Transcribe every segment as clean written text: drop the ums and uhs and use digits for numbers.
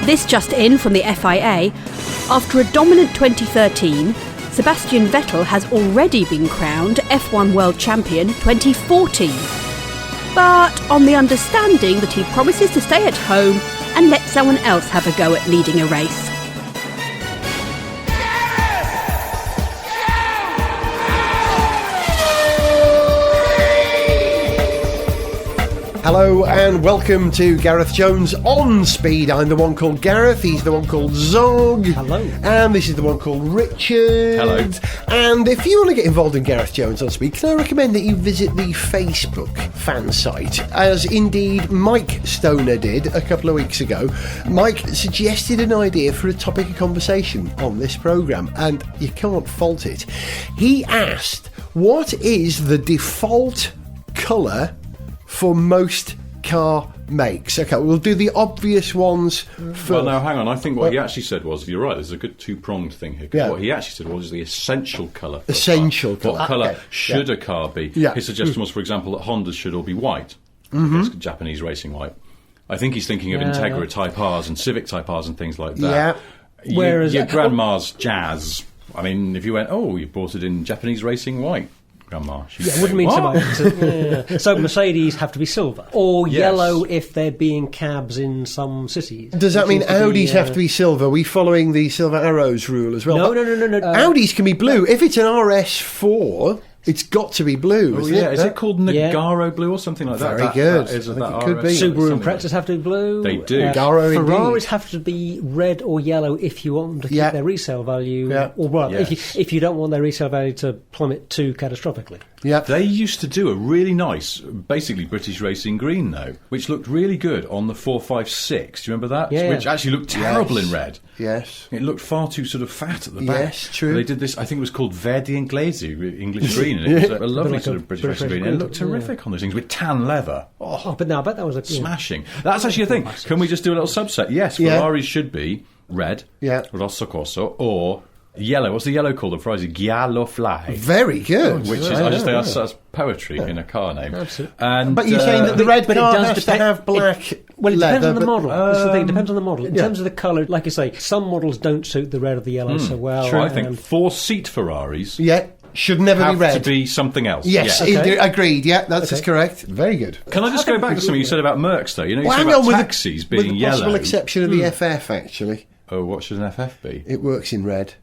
This just in from the FIA. After a dominant 2013, Sebastian Vettel has already been crowned F1 World Champion 2014. But on the understanding that he promises to stay at home and let someone else have a go at leading a race. Hello and welcome to Gareth Jones on Speed. I'm the one called Gareth, he's the one called Zog. Hello. And this is the one called Richard. Hello. And if you want to get involved in Gareth Jones on Speed, can I recommend that you visit the Facebook fan site, as indeed Mike Stoner did a couple of weeks ago. Mike suggested an idea for a topic of conversation on this programme, and you can't fault it. He asked, what is the default colour for most car makes? Okay, we'll do the obvious ones first. Well, no, hang on. I think what he actually said was, you're right, there's a good two-pronged thing here. Yeah. What he actually said was the essential colour. Essential colour. What colour Okay. should a car be? Yeah. His suggestion was, for example, that Hondas should all be white. It's Japanese racing white. I think he's thinking of Integra Type Rs and Civic Type Rs and things like that. Yeah. Whereas your Grandma's Jazz, I mean, if you went, oh, you bought it in Japanese racing white, Grandma. Yeah, it wouldn't mean so much. So Mercedes have to be silver or yellow if they're being cabs in some cities. Does that mean Audis have to be silver? Are we following the Silver Arrows rule as well? No. Audis can be blue. If it's an RS4, it's got to be blue, isn't it? Is it called Nagaro blue or something like that? Very good. That is, I think that it could be. RS, Subaru and something Pretzels have to be blue. They do. Garo Ferraris indeed. have to be red or yellow if you want them to keep their resale value. Yeah. Or well, Yes. if you don't want their resale value to plummet too catastrophically. Yeah. They used to do a really nice, basically British racing green, though, which looked really good on the 456. Do you remember that? Yeah. Which actually looked terrible in red. Yes. It looked far too sort of fat at the back. Yes, true. They did this, I think it was called Verde Inglese, English green, and it was a lovely like sort a of British British racing green. green, And it looked terrific on those things with tan leather. Oh, but no, I bet that was a Smashing. That's actually a thing. Can we just do a little subset? Yes, Yeah. Ferraris should be red, rosso corso, or yellow. What's the yellow called? The Ferrari giallo fly. Very good. Which is, I just think that's poetry in a car name. Absolutely. And, But you're saying that the red but it car does has to depend- have black Well, it leather, depends on the but- model. That's the thing. It depends on the model. In yeah. terms of the colour, like you say, some models don't suit the red or the yellow so well. I think four-seat Ferraris Yeah, should never have be red. to be something else. Yes, Yeah. Okay. agreed. Yeah, that's correct. Very good. Can I just go back to something you said about Mercs, though? You know, you Well, said hang about on, taxis being with the yellow. possible exception of the FF, actually. Oh, what should an FF be? It works in red.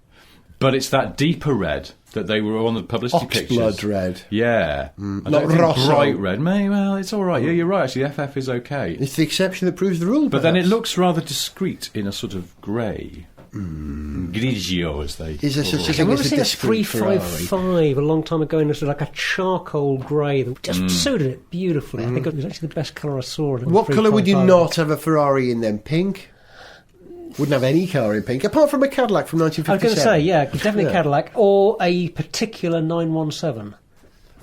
But it's that deeper red that they were on the publicity pictures. Oxblood red. Yeah. I Not don't think Rosso. bright red. Well, it's all right. Yeah, you're right, actually. FF is okay. It's the exception that proves the rule. But then it perhaps. looks rather discreet in a sort of grey. Grigio, as they Is there such a I thing remember as a seeing a discreet Ferrari? 355 a long time ago, and it was like a charcoal grey that just suited it beautifully. I think it was actually the best colour I saw. What colour would you not have a Ferrari in then? Pink? Wouldn't have any car in pink, apart from a Cadillac from I was 1957. going to say, yeah, definitely Yeah. Cadillac or a particular 917.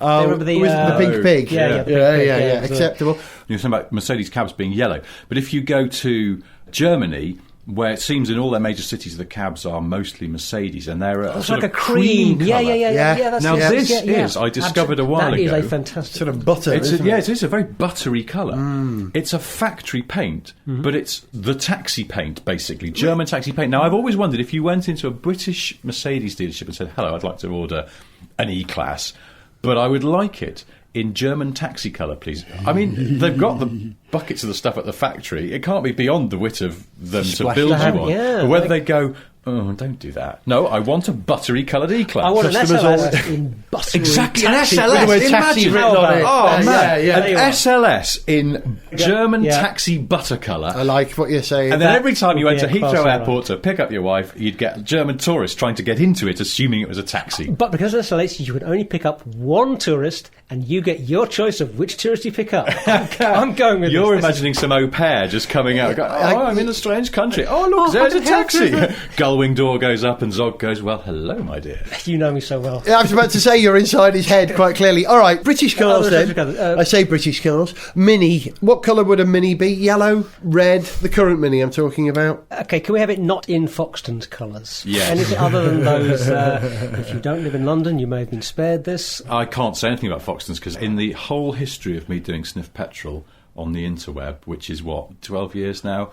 Oh, remember the, with the pink pig. yeah, the pink yeah, pig, yeah. yeah. Acceptable. You're talking about Mercedes cabs being yellow. But if you go to Germany, where it seems in all their major cities the cabs are mostly Mercedes, and they're a It's sort like of a cream. colour. Yeah. That's Now yeah, this yeah. is, I discovered a while That is ago, a fantastic Sort of butter, isn't it? it is a very buttery colour. It's a factory paint, but it's the taxi paint, basically, German taxi paint. Now, I've always wondered, if you went into a British Mercedes dealership and said, hello, I'd like to order an E-Class, but I would like it in German taxi colour, please. I mean, they've got the buckets of the stuff at the factory. It can't be beyond the wit of them to Splash build down. you one. Yeah, Or whether like- they go, oh, don't do that. No, I want a buttery coloured E-Class. I want an Customers SLS always- in buttery Exactly, an taxi. SLS. With the word taxi Imagine. written on it. Oh, man. Yeah. An SLS in German Yeah. taxi butter colour. I like what you're saying. And then That every time you would went to be a Heathrow crossover. Airport to pick up your wife, you'd get German tourists trying to get into it, assuming it was a taxi. But because of SLS, you would only pick up one tourist, and you get your choice of which tourist you pick up. I'm going with You're this. imagining some au pair just coming out. Going, I'm in a strange country. Oh, look, Oh, there's a I don't taxi. have Gullwing door goes up and Zog goes, well, hello, my dear. You know me so well. Yeah, I was about to say you're inside his head quite clearly. All right, British cars Oh, then. British cars, I say British cars. Mini. What colour would a Mini be? Yellow, red. The current Mini I'm talking about. Okay, can we have it not in Foxton's colours? Yes. Anything other than those? If you don't live in London, you may have been spared this. I can't say anything about Foxtons because in the whole history of me doing Sniff Petrol on the interweb, which is, 12 years now,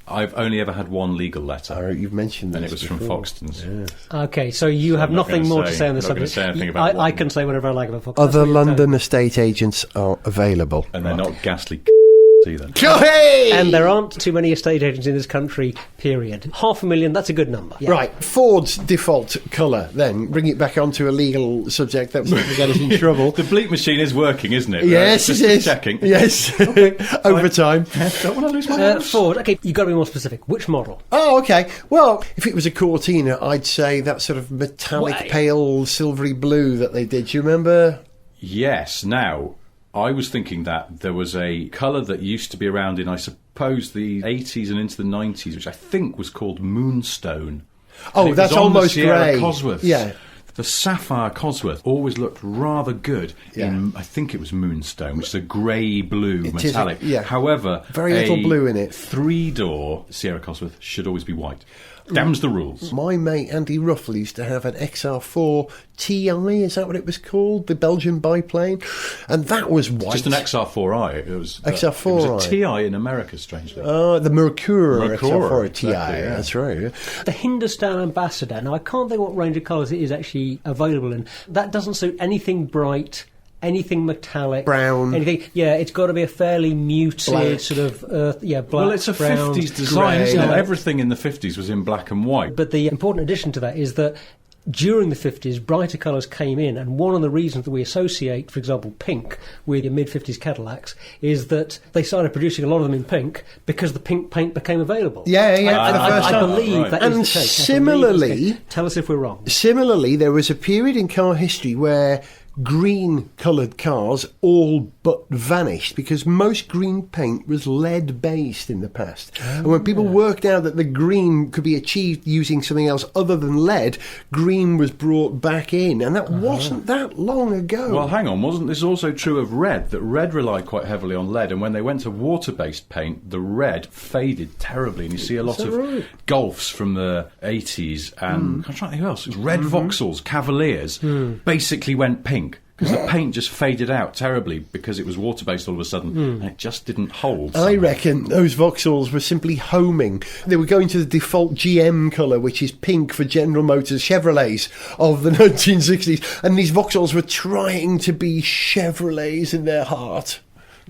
I've only ever had one legal letter. You've mentioned this and it was from before. Foxtons. Yes. Okay, so you have nothing more to say on the subject. Say anything about I can say whatever I like about Foxtons. Other London estate agents are available. And they're not ghastly either. Hey! And there aren't too many estate agents in this country, period. 500,000, that's a good number. Yeah. Right, Ford's default colour, then. Bring it back onto a legal subject that will get us in trouble. The bleep machine is working, isn't it? Yes, Just it is. Checking. Yes. Over time. Don't want to lose my house. Ford, okay, you've got to be more specific. Which model? Oh, okay. Well, if it was a Cortina, I'd say that sort of metallic, pale, silvery blue that they did. Do you remember? Yes. Now, I was thinking that there was a colour that used to be around in, I suppose, the 80s and into the 90s, which I think was called Moonstone. Oh, that's almost grey. Cosworth. Yeah. The sapphire Cosworth always looked rather good in, I think it was Moonstone, which is a grey-blue metallic. However, very little blue in it. 3-door Sierra Cosworth should always be white. Damns the rules. My mate Andy Ruffle used to have an XR4 TI, is that what it was called? The Belgian biplane? And that was white. Just an XR4i. It was XR4i. It was a TI in America, strangely. The Mercure XR4 TI. Exactly, yeah. That's right. Yeah. The Hindustan Ambassador. Now, I can't think what range of colours it is actually available in. That doesn't suit anything bright, anything metallic, brown. Anything. Yeah, it's got to be a fairly muted Black. sort of black. Well, it's a brown, 50s design, grey. isn't it? Everything in the 50s was in black and white. But the important addition to that is that during the 50s, brighter colours came in, and one of the reasons that we associate, for example, pink with your mid-50s Cadillacs is that they started producing a lot of them in pink because the pink paint became available. Yeah. I believe that is And the case. similarly, Tell us if we're wrong. Similarly, there was a period in car history where green-coloured cars all but vanished because most green paint was lead-based in the past. And when people worked out that the green could be achieved using something else other than lead, green was brought back in. And that wasn't that long ago. Well, hang on, wasn't this also true of red? That red relied quite heavily on lead, and when they went to water-based paint, the red faded terribly. And you see a lot of Golfs from the 80s, and I'm trying to think who else. It was red Vauxhalls, Cavaliers, basically went pink. Because the paint just faded out terribly because it was water-based all of a sudden, and it just didn't hold. I reckon those Vauxhalls were simply homing. They were going to the default GM colour, which is pink for General Motors Chevrolets of the 1960s, and these Vauxhalls were trying to be Chevrolets in their heart.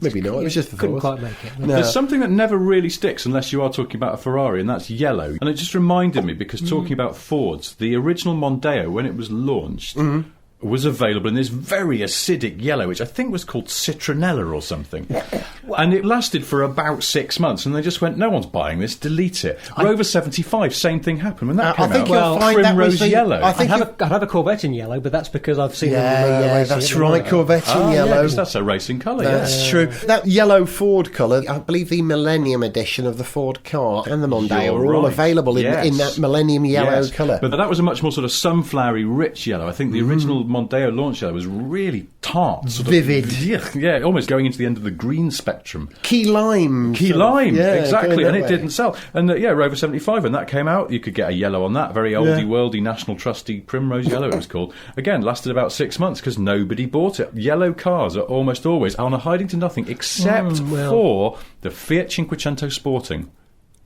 Maybe not, it was just the Couldn't thought. quite make it. No. There's something that never really sticks unless you are talking about a Ferrari, and that's yellow. And it just reminded me, because talking about Fords, the original Mondeo, when it was launched, was available in this very acidic yellow, which I think was called Citronella or something. And it lasted for about 6 months, and they just went, no one's buying this, delete it. Rover 75, same thing happened when that came think out. you'll find that was Primrose yellow. I'd have a Corvette in yellow, but that's because I've seen them. That's racing right, Corvette in yellow. 'cause that's a racing colour, That's true. That yellow Ford colour, I believe the Millennium Edition of the Ford car and the Mondeo You're are all right. available in that Millennium yellow Yes. colour. But that was a much more sort of sunflowery, rich yellow. I think the original Mondeo launch yellow was really tart. Sort Vivid. Yeah, almost going into the end of the green spectrum. Key lime. Key sort of. lime, Yeah, exactly, going and that it way. didn't sell. And Rover 75, when that came out, you could get a yellow on that, very oldie-worldy, national trusty primrose yellow it was called. Again, lasted about 6 months because nobody bought it. Yellow cars are almost always on a hiding to nothing, except for the Fiat Cinquecento Sporting.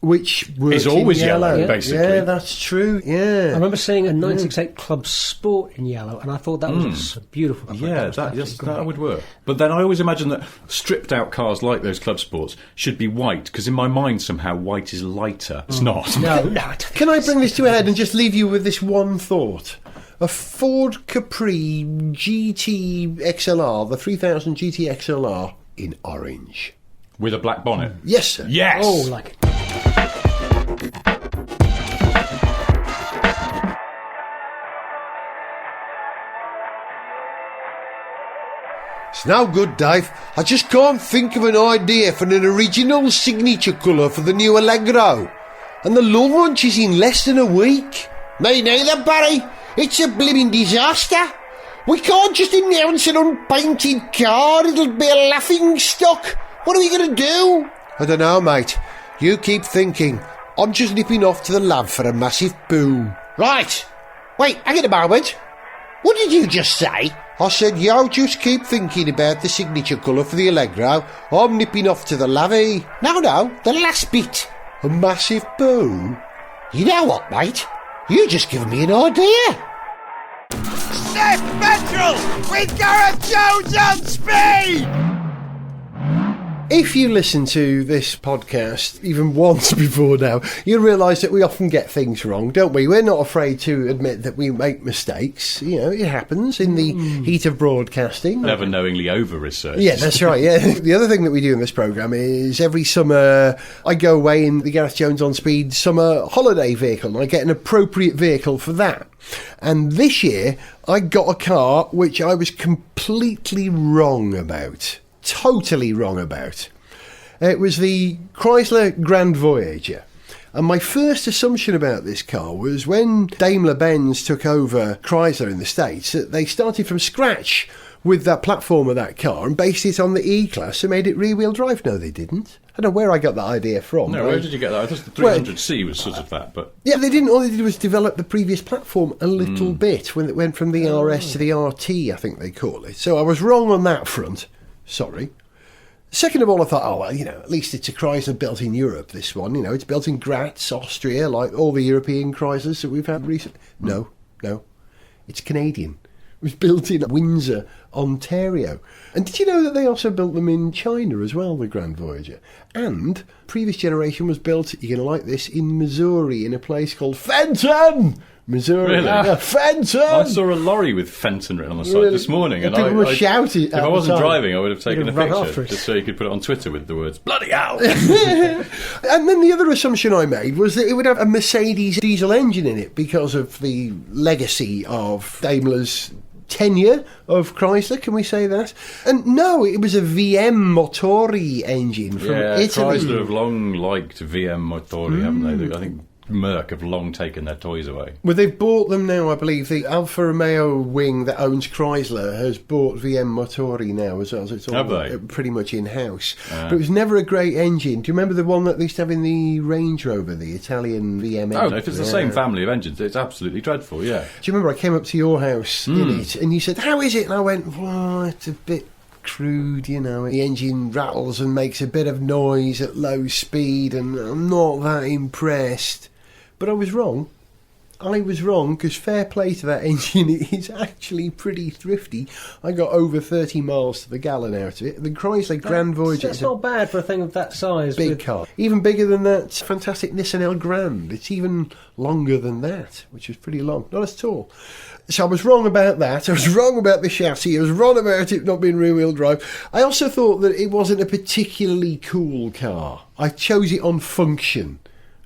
Which works It's always in yellow, basically. Yeah, that's true. Yeah. I remember seeing a 968 Club Sport in yellow, and I thought that was beautiful. Yeah, that would work. But then I always imagine that stripped-out cars like those Club Sports should be white, because in my mind somehow white is lighter. It's not. No. Can I bring this to a head and just leave you with this one thought? A Ford Capri GT XLR, the 3000 GT XLR, in orange. With a black bonnet. Yes, sir. Yes! Oh, like it. It's now good, Dave. I just can't think of an idea for an original signature colour for the new Allegro. And the launch is in less than a week. Me neither, Barry. It's a blimmin' disaster. We can't just announce an unpainted car. It'll be a laughing stock. What are we going to do? I don't know, mate. You keep thinking. I'm just nipping off to the lab for a massive poo. Right. Wait, hang on a moment. What did you just say? I said, yo, just keep thinking about the signature colour for the Allegro. I'm nipping off to the lavvy. No, the last bit. A massive poo? You know what, mate? You just given me an idea. Sniff Petrol with Gareth Jones on speed! If you listen to this podcast even once before now, you'll realise that we often get things wrong, don't we? We're not afraid to admit that we make mistakes. You know, it happens in the heat of broadcasting. Never knowingly over-research. Yeah, that's right, yeah. The other thing that we do in this programme is every summer I go away in the Gareth Jones on Speed summer holiday vehicle, and I get an appropriate vehicle for that. And this year, I got a car which I was completely wrong about. Totally wrong about. It was the Chrysler Grand Voyager. And my first assumption about this car was when Daimler-Benz took over Chrysler in the States, that they started from scratch with that platform of that car and based it on the E-Class and made it rear-wheel drive. No, they didn't. I don't know where I got that idea from. No, where did you get that? I thought the 300C was sort of that, but... Yeah, they didn't. All they did was develop the previous platform a little bit when it went from the RS to the RT, I think they call it. So I was wrong on that front. Sorry. Second of all, I thought, oh, well, you know, at least it's a Chrysler built in Europe, this one. You know, it's built in Graz, Austria, like all the European Chryslers that we've had recently. No. It's Canadian. It was built in Windsor, Ontario. And did you know that they also built them in China as well, the Grand Voyager? And previous generation was built, you're going to like this, in Missouri, in a place called Fenton! Missouri. Really? Fenton! I saw a lorry with Fenton written on the side this morning. And people were shouting. If I wasn't driving, I would have taken a run picture after it. just so you could put it on Twitter with the words, bloody hell! And then the other assumption I made was that it would have a Mercedes diesel engine in it because of the legacy of Daimler's tenure of Chrysler, can we say that? And no, it was a VM Motori engine from Italy. Chrysler have long liked VM Motori, haven't they? I think Merc have long taken their toys away. Well, they've bought them now, I believe. The Alfa Romeo wing that owns Chrysler has bought VM Motori now as well. So it's all Have they? pretty much in-house. But it was never a great engine. Do you remember the one that they used to have in the Range Rover, the Italian VM Oh, engine? if it's the same family of engines, it's absolutely dreadful, yeah. Do you remember I came up to your house in it and you said, how is it? And I went, well, it's a bit crude, you know. The engine rattles and makes a bit of noise at low speed and I'm not that impressed. But I was wrong. Because fair play to that engine, it is actually pretty thrifty. I got over 30 miles to the gallon out of it. The Chrysler Grand Voyager That's is not bad for a thing of that size. big car. Even bigger than that fantastic Nissan Elgrand. It's even longer than that, which is pretty long. Not as tall. So I was wrong about that. I was wrong about the chassis. I was wrong about it not being rear-wheel drive. I also thought that it wasn't a particularly cool car. I chose it on function.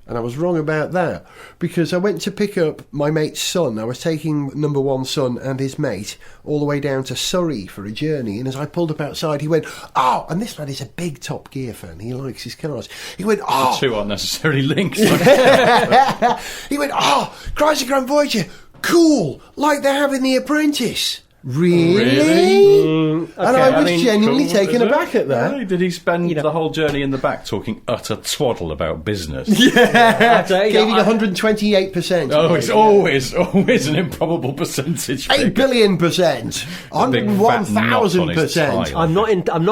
And I was wrong about that because I went to pick up my mate's son. I was taking number one son and his mate all the way down to Surrey for a journey. And as I pulled up outside, he went, oh, and this lad is a big Top Gear fan. He likes his cars. He went, oh. The two aren't necessarily linked. He went, oh, Chrysler Grand Voyager, cool, like they have in The Apprentice. Really? Okay, And I was genuinely Cool, taken is it? aback at that. Really? Did he spend the whole journey in the back talking utter twaddle about business? Gave you 128%. Oh, it's always an improbable percentage. 8 billion %. A big fat knot on his 101,000%. tie. I'm not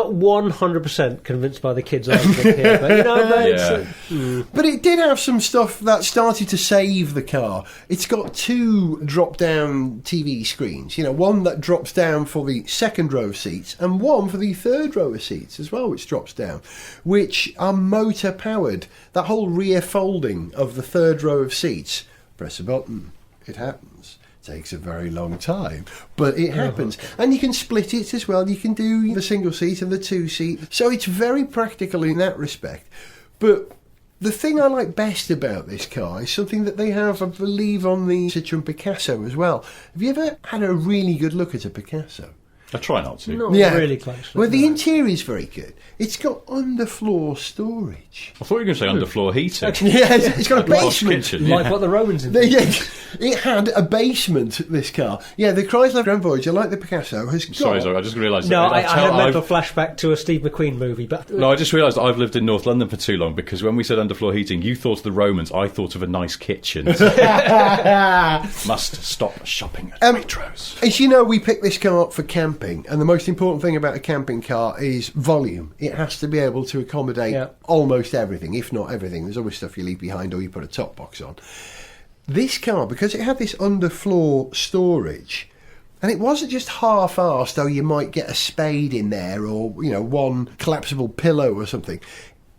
100% convinced by the kids' argument here, but you know, it's, But it did have some stuff that started to save the car. It's got two drop-down TV screens. You know, one that drops down for the second row of seats and one for the third row of seats as well, which drops down, which are motor powered. That whole rear folding of the third row of seats, press a button, it happens. Takes a very long time, but it happens. And you can split it as well. You can do the single seat and the two seat. So it's very practical in that respect. But the thing I like best about this car is something that they have, I believe, on the Citroën Picasso as well. Have you ever had a really good look at a Picasso? I try not to. not really closely. Well, the interior is very good. It's got underfloor storage. I thought you were going to say underfloor heating. Yeah, it's got a Posh basement. kitchen, Like what the Romans did. Yeah, it had a basement, this car. Yeah, the Chrysler Grand Voyager, like the Picasso, has got... Sorry, I just realised... No, I had a mental I've- flashback to a Steve McQueen movie, but No, I just realised that I've lived in North London for too long because when we said underfloor heating, you thought of the Romans, I thought of a nice kitchen. Must stop shopping at Waitrose. As you know, we picked this car up for camping. camping, and the most important thing about a camping car is volume. It has to be able to accommodate almost everything, if not everything. There's always stuff you leave behind or you put a top box on. This car, because it had this underfloor storage, and it wasn't just half-arsed, though you might get a spade in there or, one collapsible pillow or something.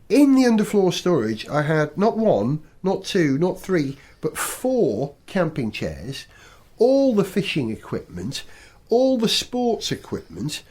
In the underfloor storage, I had not one, not two, not three, but 4 camping chairs, all the fishing equipment, all the sports equipment.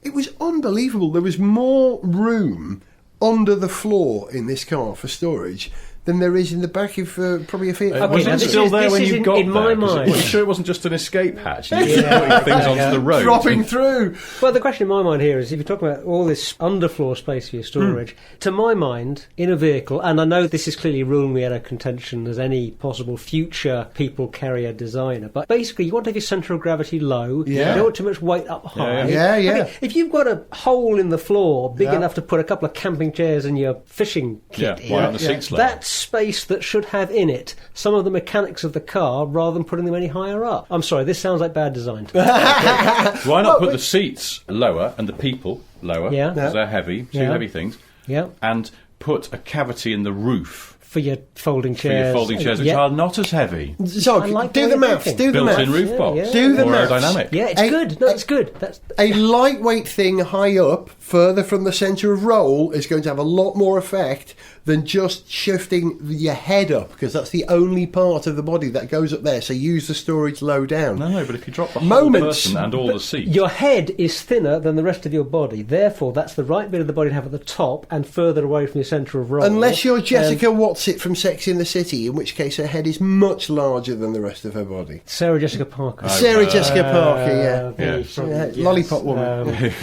It was unbelievable. There was more room under the floor in this car for storage than there is in the back of probably a Fiat. Was it still there when you got there? My mind. Are you sure it wasn't just an escape hatch? You were putting things onto the road. Dropping through. Well, the question in my mind here is, if you're talking about all this underfloor space for your storage, to my mind, in a vehicle, and I know this is clearly ruling me out of contention as any possible future people carrier designer, but basically you want to have your centre of gravity low, you don't want too much weight up high. Yeah. I mean, if you've got a hole in the floor big enough to put a couple of camping chairs and your fishing kit in, why aren't the seats low? that's space that should have in it some of the mechanics of the car rather than putting them any higher up. I'm sorry, this sounds like bad design. Why not put the seats lower and the people lower? Yeah. Because they're heavy, two heavy things. Yeah. And put a cavity in the roof For your folding chairs. Which are not as heavy. So, I like do the the way you're maths. thinking. Do the Built-in maths. roof box. Do the More maths. aerodynamic. Yeah, it's good. No, it's good. That's A lightweight thing high up, further from the centre of roll, is going to have a lot more effect than just shifting your head up, because that's the only part of the body that goes up there. So use the storage low down. No, but if you drop the whole person and all the seats... your head is thinner than the rest of your body. Therefore, that's the right bit of the body to have at the top and further away from your centre of roll. Unless you're Jessica Watsit from Sex in the City, in which case her head is much larger than the rest of her body. Sarah Jessica Parker. Sarah Jessica Parker, Yes. Lollipop woman.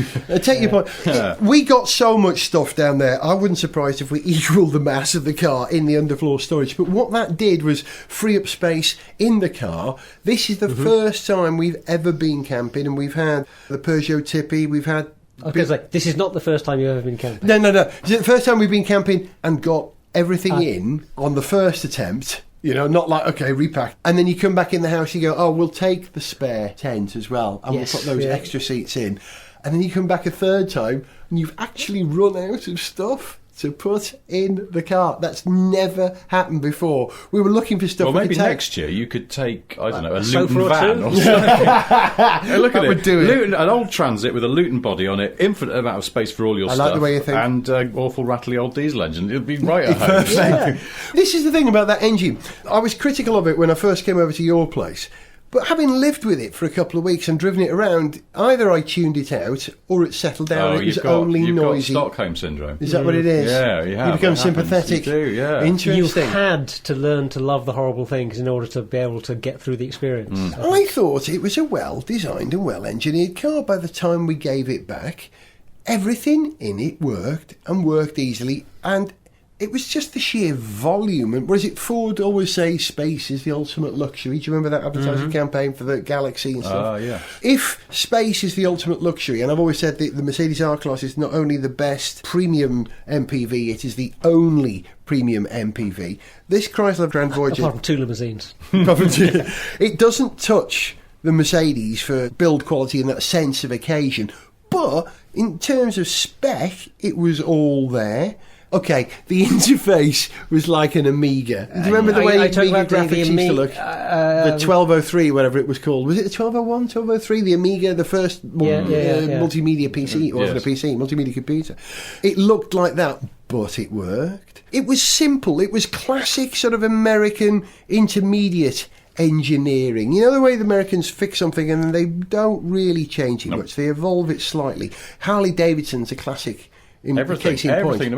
Take your point. We got so much stuff down there. I wouldn't surprise if we equal the mass of the car in the underfloor storage. But what that did was free up space in the car. This is the first time we've ever been camping, and we've had the Peugeot Tippy. We've had. This is not the first time you've ever been camping. No. It's the first time we've been camping and got everything in on the first attempt. Not like, okay, repack. And then you come back in the house, you go, oh, we'll take the spare tent as well, and we'll put those extra seats in. And then you come back a third time, and you've actually run out of stuff to put in the car. That's never happened before. We were looking for stuff. Well, maybe next year you could take, I don't know, a sofa Luton or van two? or something. Hey, look at That would do it. Luton, an old Transit with a Luton body on it, infinite amount of space for all your stuff. like the way you think. And awful rattly old diesel engine. It'd be right at home. Yeah. This is the thing about that engine. I was critical of it when I first came over to your place. But having lived with it for a couple of weeks and driven it around, either I tuned it out or it settled down. It was only noisy. You've got Stockholm syndrome. Is that what it is? Yeah, you have. You become That happens. sympathetic. You do, yeah. Interesting. You've had to learn to love the horrible things in order to be able to get through the experience. I thought it was a well-designed and well-engineered car by the time we gave it back. Everything in it worked and worked easily, and it was just the sheer volume. And what is it? Ford always say space is the ultimate luxury. Do you remember that advertising campaign for the Galaxy and stuff? Yeah. If space is the ultimate luxury, and I've always said that the Mercedes R-Class is not only the best premium MPV, it is the only premium MPV. This Chrysler Grand Voyager... Apart from 2 limousines. it doesn't touch the Mercedes for build quality and that sense of occasion. But in terms of spec, it was all there. Okay, the interface was like an Amiga. Do you remember the way Amiga graphics used to look? The 1203, whatever it was called. Was it the 1201, 1203? The Amiga, the first multimedia PC, or wasn't a PC, multimedia computer. It looked like that, but it worked. It was simple. It was classic sort of American intermediate engineering. You know the way the Americans fix something and they don't really change it much. They evolve it slightly. Harley Davidson's a classic. Everything.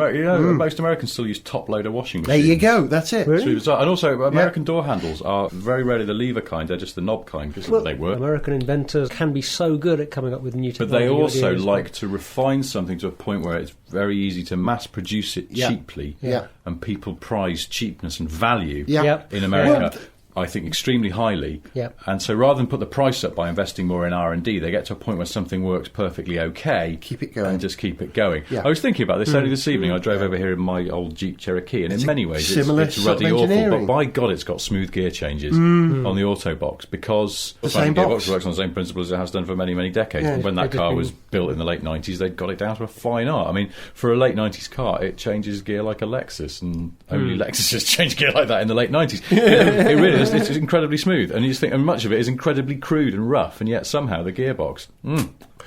Most Americans still use top-loader washing machines. There you go, that's it. Really? And also, American door handles are very rarely the lever kind, they're just the knob kind, because they work. American inventors can be so good at coming up with new technology. But they also like to refine something to a point where it's very easy to mass-produce it cheaply, and people prize cheapness and value in America. I think, extremely highly. Yep. And so rather than put the price up by investing more in R&D, they get to a point where something works perfectly okay. Keep it going. And just keep it going. Yeah. I was thinking about this only this evening. I drove over here in my old Jeep Cherokee, and in many ways similar it's sort of ruddy awful. But engineering. by God, it's got smooth gear changes on the auto box, because The same gearbox box. works on the same principle as it has done for many, many decades. Yeah, When that it's car been- was built in the late 90s, they'd got it down to a fine art. I mean, for a late 90s car, it changes gear like a Lexus, and only Lexuses change gear like that in the late 90s. It really is. It's incredibly smooth, and you just think, and much of it is incredibly crude and rough, and yet somehow the gearbox,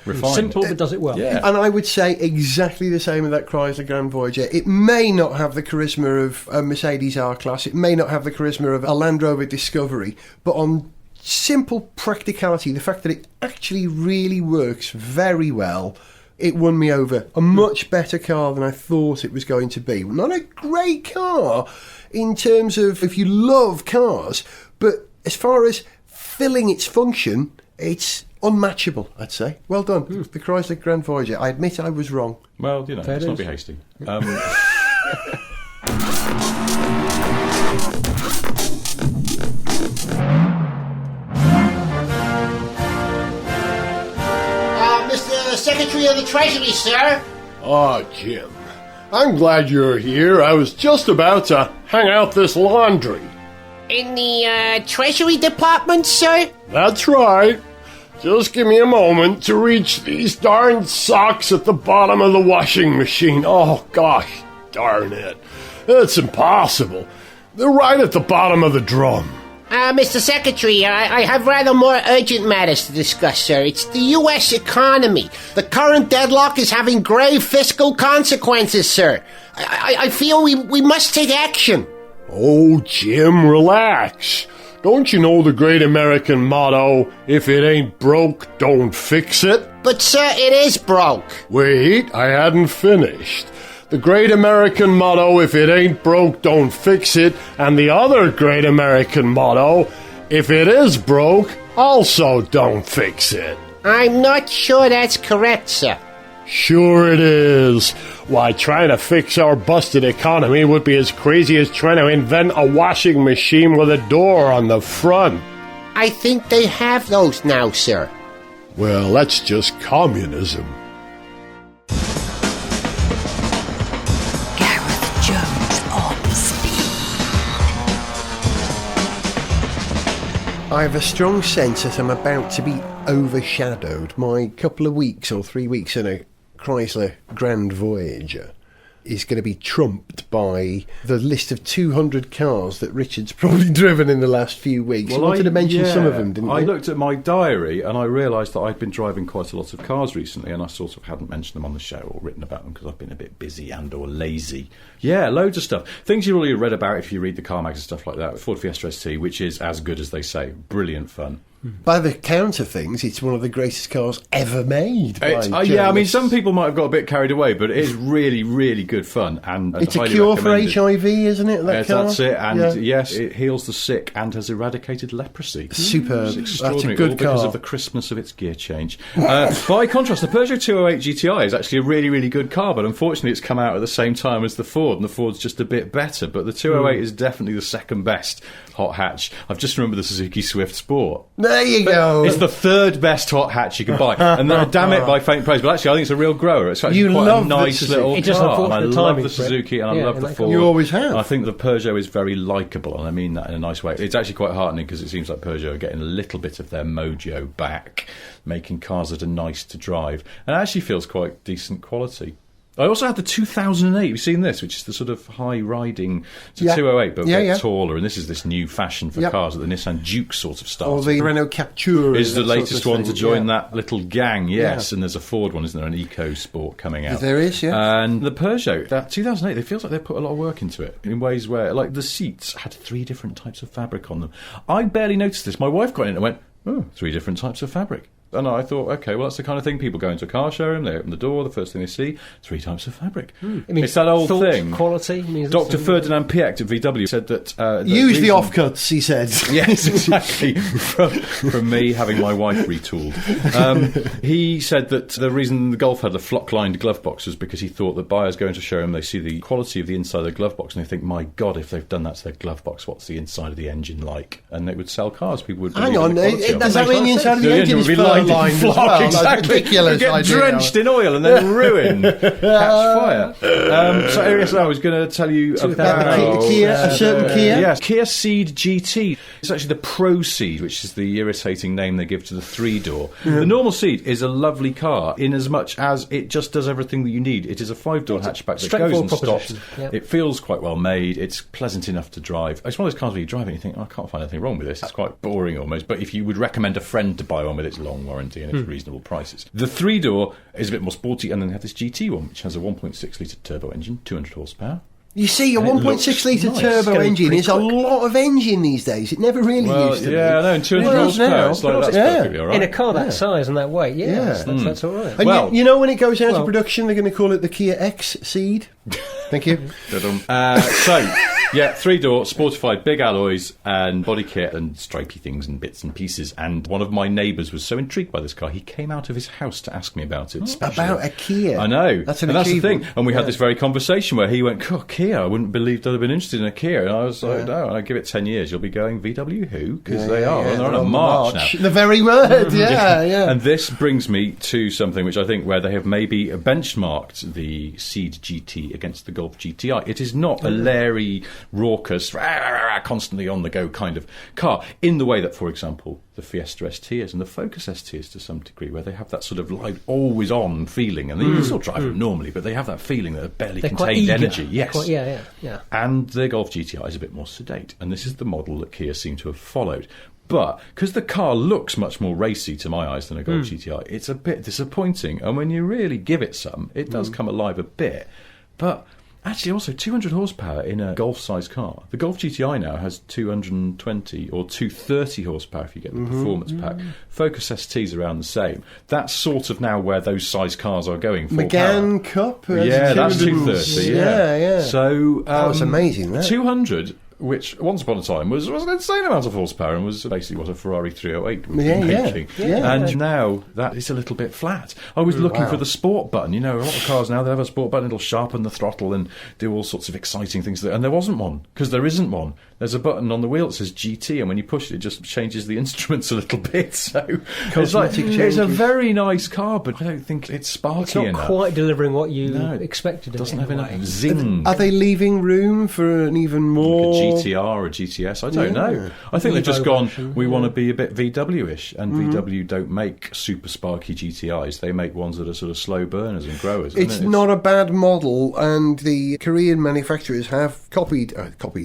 refined. Simple, but does it well. Yeah. And I would say exactly the same with that Chrysler Grand Voyager. It may not have the charisma of a Mercedes R-Class, it may not have the charisma of a Land Rover Discovery, but on simple practicality, the fact that it actually really works very well, it won me over. A much better car than I thought it was going to be. Not a great car in terms of if you love cars, but as far as filling its function, it's unmatchable, I'd say. Well done. The Chrysler Grand Voyager. I admit I was wrong. Well, you know, Fair let's not dues. be hasty. Mr. Secretary of the Treasury, sir. Ah, Jim. I'm glad you're here. I was just about to hang out this laundry. In the Treasury Department, sir? That's right. Just give me a moment to reach these darn socks at the bottom of the washing machine. Oh, gosh darn it. It's impossible. They're right at the bottom of the drum. Mr. Secretary, I have rather more urgent matters to discuss, sir. It's the U.S. economy. The current deadlock is having grave fiscal consequences, sir. I feel we must take action. Oh, Jim, relax. Don't you know the great American motto, if it ain't broke, don't fix it? But, sir, it is broke. Wait, I hadn't finished. The great American motto, if it ain't broke, don't fix it. And the other great American motto, if it is broke, also don't fix it. I'm not sure that's correct, sir. Sure it is. Why, trying to fix our busted economy would be as crazy as trying to invent a washing machine with a door on the front. I think they have those now, sir. Well, that's just communism. Gareth Jones on speed. I have a strong sense that I'm about to be overshadowed. My couple of weeks or 3 weeks in a Chrysler Grand Voyager is going to be trumped by the list of 200 cars that Richard's probably driven in the last few weeks. You wanted to mention some of them, didn't you? I looked at my diary and I realised that I'd been driving quite a lot of cars recently, and I sort of hadn't mentioned them on the show or written about them because I've been a bit busy and or lazy. Yeah, loads of stuff. Things you already read about if you read the car mags and stuff like that. Ford Fiesta ST, which is as good as they say. Brilliant fun. By the count of things, it's one of the greatest cars ever made. by Yeah, I mean, journalists. some people might have got a bit carried away, but it is really, really good fun. And It's a highly cure for recommended. HIV, isn't it? That Yes, car? that's it. And Yeah. yes, it heals the sick and has eradicated leprosy. Superb. It's That's a extraordinary, good all because car. of the crispness of its gear change. By contrast, the Peugeot 208 GTI is actually a really, really good car, but unfortunately it's come out at the same time as the Ford, and the Ford's just a bit better. But the 208 is definitely the second best hot hatch. I've just remembered the Suzuki Swift Sport. There you go. It's the third best hot hatch you can buy. And damn it, by faint praise. But actually, I think it's a real grower. It's actually You quite love a the nice Suzuki. little It's just car. And I unfortunate love timing the for it. Suzuki and I Yeah, love in the that Ford. You always have. And I think the Peugeot is very likeable, and I mean that in a nice way. It's actually quite heartening because it seems like Peugeot are getting a little bit of their mojo back, making cars that are nice to drive. And it actually feels quite decent quality. I also had the 2008, you've seen this, which is the sort of high-riding, it's a Yeah. 208, but a Yeah, bit yeah. taller, and this is this new fashion for Yep. cars that the Nissan Duke sort of started. Or the Renault Captur. Is the that sort latest of one thing, to join yeah. that little gang, yes. And there's a Ford one, isn't there? An Eco Sport coming out. There is, yeah. And the Peugeot, that 2008, it feels like they've put a lot of work into it in ways where, like, the seats had 3 different types of fabric on them. I barely noticed this. My wife got in and went, oh, 3 different types of fabric. And I thought, OK, well, that's the kind of thing people go into a car showroom, they open the door, the first thing they see, 3 types of fabric. It's that old thing. Quality. Dr. Ferdinand Pieck at VW said that... Use the offcuts, he said. Yes, exactly. from me having my wife retooled. He said that the reason the Golf had a flock-lined glove box was because he thought that buyers go into a showroom, they see the quality of the inside of the glove box, and they think, my God, if they've done that to their glove box, what's the inside of the engine like? And they would sell cars. People would Hang on, does that mean the inside of the engine is would be lined in flock? Well? Exactly. Ridiculous Get idea. drenched in oil and then ruin, catch fire. So yes, I was going to tell you about a certain Kia. Yes, Kia Ceed GT. It's actually the Pro Ceed, which is the irritating name they give to the 3-door. The normal Ceed is a lovely car in as much as it just does everything that you need. It is a 5-door hatchback that goes and stops. Yep. It feels quite well made. It's pleasant enough to drive. It's one of those cars where you drive it and you think, I can't find anything wrong with this. It's quite boring almost. But if you would recommend a friend to buy one with its long warranty and its reasonable prices. The 3-door is a bit more sporty, and then they have this GT one, which has a 1.6-litre turbo engine, 200 horsepower. You see, a 1.6-litre nice. turbo engine is a lot of engine these days. It never really used to be. Yeah, I know, and 200 horsepower, it's like, that's perfectly all right. In a car that size and that weight, that's all right. And Well- you know when it goes out of production, they're going to call it the Kia X Ceed? Thank you. Yeah, 3-door, sportified, big alloys and body kit and stripy things and bits and pieces. And one of my neighbours was so intrigued by this car, he came out of his house to ask me about it. About a Kia? I know. That's that's the thing. And we had this very conversation where he went, Kia, I wouldn't believe I'd have been interested in a Kia. And I was like, no, and I give it 10 years, you'll be going, VW who? Because they are. And they're on a march now. The very word, yeah. And this brings me to something which I think where they have maybe benchmarked the Ceed GT against the Golf GTI. It is not a leery, raucous, constantly on the go kind of car, in the way that, for example, the Fiesta ST is and the Focus ST is to some degree, where they have that sort of like always on feeling, and you can still drive them normally, but they have that feeling that barely They're quite contained eager. energy. Yes. Yeah. And the Golf GTI is a bit more sedate, and this is the model that Kia seem to have followed. But because the car looks much more racy to my eyes than a Golf GTI, it's a bit disappointing. And when you really give it some, it does come alive a bit. But actually, also 200 horsepower in a Golf-sized car. The Golf GTI now has 220 or 230 horsepower if you get the performance pack. Focus ST's around the same. That's sort of now where those size cars are going for Megane power. Cup? Yeah, that's 230. Yeah. So that was amazing, that. 200, which once upon a time was an insane amount of horsepower and was basically what a Ferrari 308 would be making. And now that is a little bit flat. I was looking for the sport button. You know, a lot of cars now, they have a sport button, it'll sharpen the throttle and do all sorts of exciting things. And there wasn't one, because there isn't one. There's a button on the wheel that says GT, and when you push it, it just changes the instruments a little bit. So it's a very nice car, but I don't think it's sparky It's not enough. quite delivering what you expected. It doesn't have in a enough way. zing. Are they leaving room for an even more... Like a GTR or a GTS? I don't know. I think they've just gone, we want to be a bit VW-ish, and VW don't make super sparky GTIs. They make ones that are sort of slow burners and growers. It's not a bad model, and the Korean manufacturers have copied's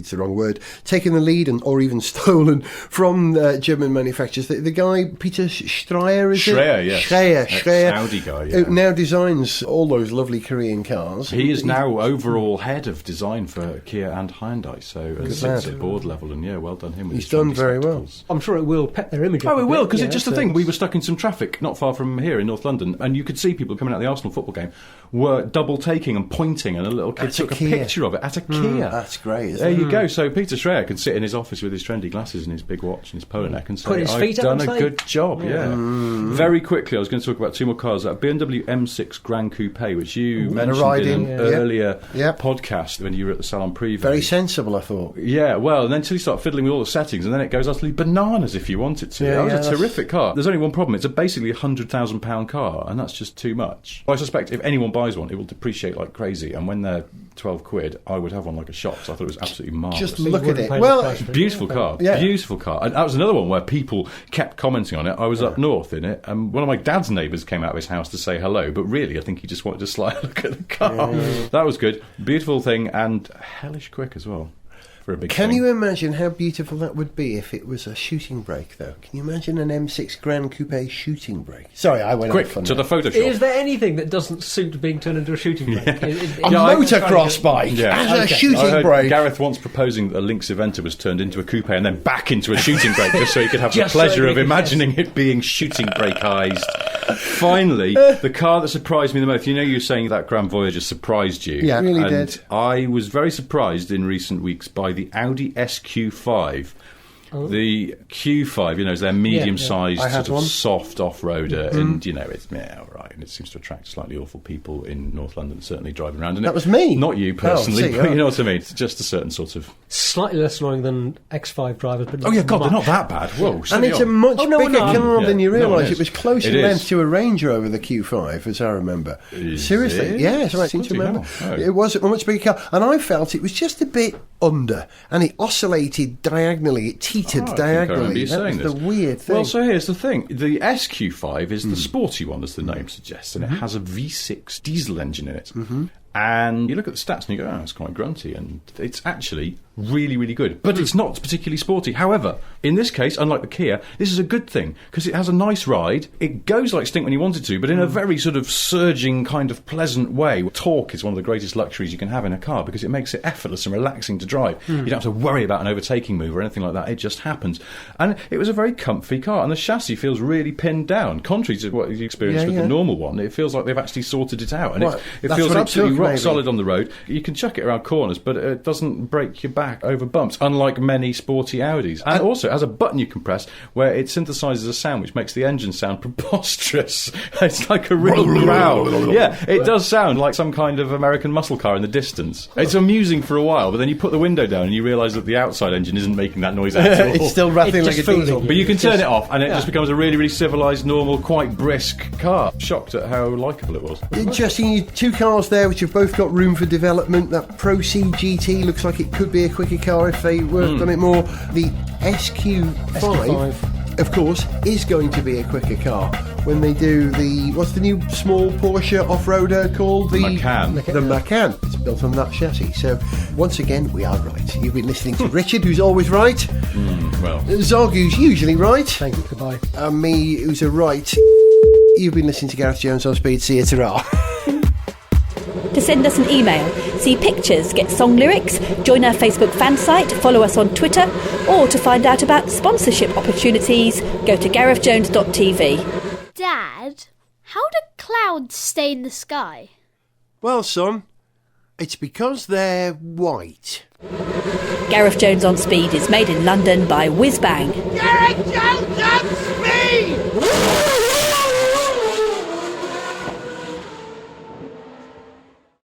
the wrong word, taken the lead or even stolen from German manufacturers. The guy, Peter Schreier, is Schreier, it? yes. Schreier. Saudi guy, Who now designs all those lovely Korean cars. He is now overall head of design for Kia and Hyundai, so sits at board level, and well done him. With He's his done trendy very well. spectacles. I'm sure it will pet their image up Oh, a it will, bit, because it's just the thing. so- We were stuck in some traffic not far from here in North London, and you could see people coming out of the Arsenal football game were double taking and pointing, and a little kid At a took a Kia. picture of it at a Kia. That's great, isn't There it? you go. So Peter Schreier can sit in his office with his trendy glasses and his big watch and his polo neck and say, Put his I've feet up done and a say- good job. Yeah. Very quickly, I was going to talk about two more cars. That BMW M6 Grand Coupe, which you mentioned ride in in, an yeah. earlier Yep. podcast when you were at the Salon Preview. Very sensible, I thought. Yeah, well, and then until you start fiddling with all the settings, and then it goes utterly bananas if you want it to. Yeah, That was yeah, a that's- terrific car. There's only one problem. It's basically £100,000 car, and that's just too much. I suspect if anyone buys one, it will depreciate like crazy, and when they're 12 quid, I would have one like a shot, so I thought it was absolutely marvellous. Just look at wouldn't it. pay the Well, price for it. Beautiful car, Yeah. beautiful car. And that was another one where people kept commenting on it. I was up north in it, and one of my dad's neighbours came out of his house to say hello, but really I think he just wanted to slide look at the car. That was good. Beautiful thing, and hellish quick as well. for a big Can thing. you imagine how beautiful that would be if it was a shooting brake, though? Can you imagine an M6 Grand Coupe shooting brake? Sorry, I went Quick, off on to that. the Photoshop. Is there anything that doesn't suit being turned into a shooting brake? A Yeah, motocross bike Yeah. as a Okay. I shooting heard brake. Gareth once proposing that a Lynx Aventa was turned into a coupe and then back into a shooting brake just so he could have the Just so pleasure he of could- imagining it being shooting brakeized. Finally, the car that surprised me the most. You know, you were saying that Grand Voyager surprised you. Yeah, it really and did. I was very surprised in recent weeks by the Audi SQ5. The Q5, you know, is their medium-sized, I had sort of one. soft off-roader, and you know, it's all right, and it seems to attract slightly awful people in North London, certainly driving around. And That was me. not you personally, Oh, see, but oh. you know what I mean. It's just a certain sort of. Slightly less annoying than X5 drivers, but Oh yeah, God, they're much. not that bad. Whoa, And steady it's on. a much Oh, no, bigger no. car than you Yeah. No, realise. it It is. was close It in is. length to a Range Rover, the Q5, as I remember. Is Seriously, it? yes, I seem to Bloody remember. hell. Oh. It was a much bigger car, and I felt it was just a bit under, and it oscillated diagonally. It teetered Oh, I think I remember diagonally. you That was saying the this. weird thing. Well, so here's the thing. The SQ5 is the sporty one, as the name suggests, and it has a V6 diesel engine in it. And you look at the stats and you go, oh, it's quite grunty, and it's actually really, really good. But it's not particularly sporty. However, in this case, unlike the Kia, this is a good thing, because it has a nice ride. It goes like stink when you want it to, but in a very sort of surging, kind of pleasant way. Torque is one of the greatest luxuries you can have in a car, because it makes it effortless and relaxing to drive. You don't have to worry about an overtaking move or anything like that. It just happens. And it was a very comfy car, and the chassis feels really pinned down. Contrary to what you experience Yeah, with yeah. the normal one, it feels like they've actually sorted it out. And Right. it That's feels what it absolutely took, rock maybe. solid on the road. You can chuck it around corners, but it doesn't break your back over bumps, unlike many sporty Audis. And also, it has a button you can press where it synthesises a sound which makes the engine sound preposterous. It's like a real growl. Yeah, it does sound like some kind of American muscle car in the distance. It's amusing for a while, but then you put the window down and you realise that the outside engine isn't making that noise at all. It's still rattling It's like a just fooling diesel. you. But you can It's turn just- it off and it yeah. just becomes a really, really civilised, normal, quite brisk car. Shocked at how likeable it was. Interesting, you two cars there which have both got room for development. That Pro C GT looks like it could be a quicker car if they worked on it more. The SQ5, of course, is going to be a quicker car when they do the, what's the new small Porsche off-roader called? The Macan. The Macan. It's built on that chassis. So, once again, we are right. You've been listening to Richard, who's always right. Well, Zog, who's usually right. Thank you, goodbye. And me, who's a right. You've been listening to Gareth Jones on Speed. See you ta-ra. To send us an email, see pictures, get song lyrics, join our Facebook fan site, follow us on Twitter, or to find out about sponsorship opportunities, go to garethjones.tv. Dad, how do clouds stay in the sky? Well, son, it's because they're white. Gareth Jones on Speed is made in London by Whiz Bang. Gareth Jones on Speed!